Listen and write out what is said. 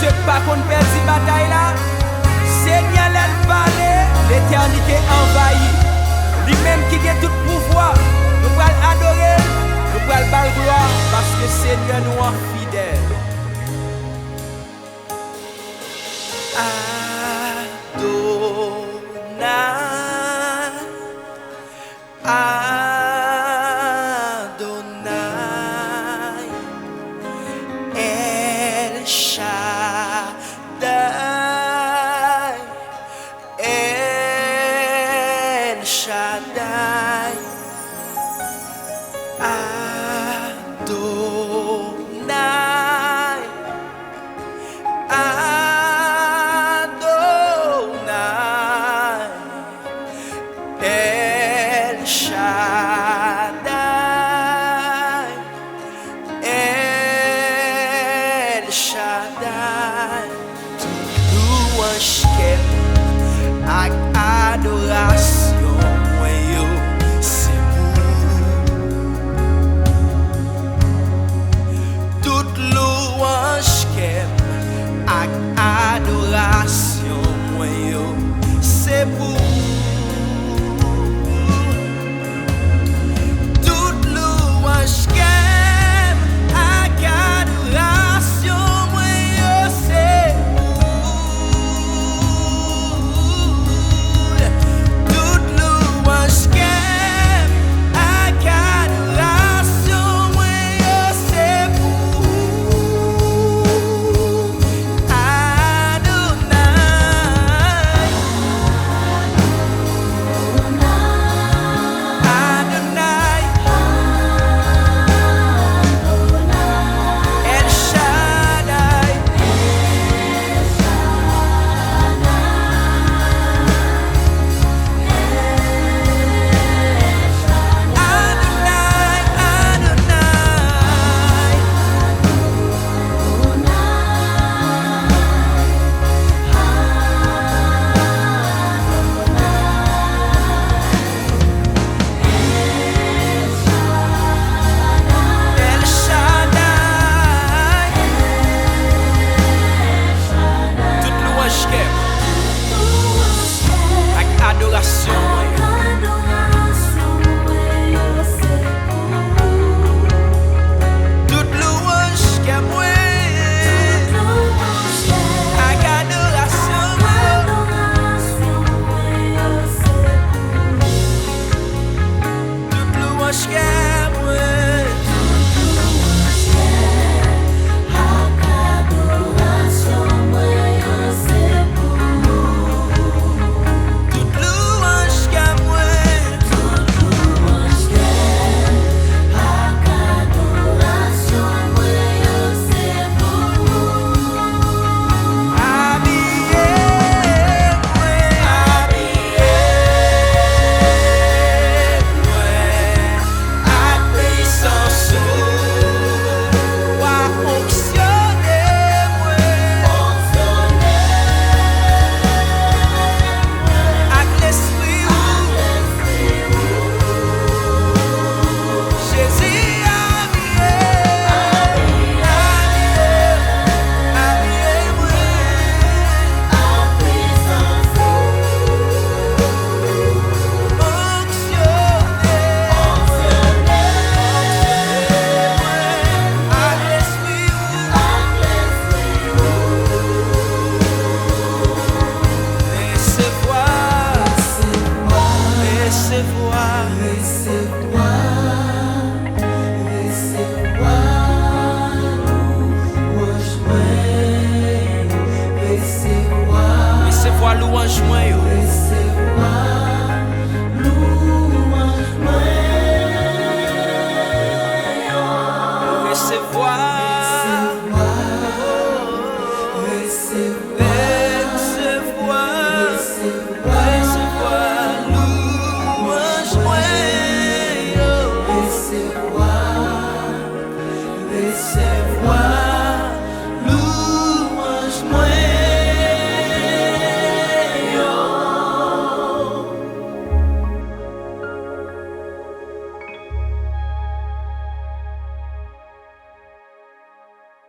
ceux qui pas qu'on perd cette bataille là, Seigneur l'a parlé, l'éternité envahie. Lui-même qui a tout pouvoir, nous allons adorer, nous allons faire gloire parce que Seigneur nous est fidèle. Adonai, El Shaddai, El Shaddai, Adonai, Adonai, El Shaddai, El Shaddai. Louange ak adoration moi yo c'est pour toute louange ak adoration moi yo c'est pour toute louange ak adoration moi yo c'est toute louange ak adoration moi yo c'est pour Adonai, El Shaddai, Adonai, Adonai, El Shaddai. Toute louange ak adoration toute louange ak adoration toute louange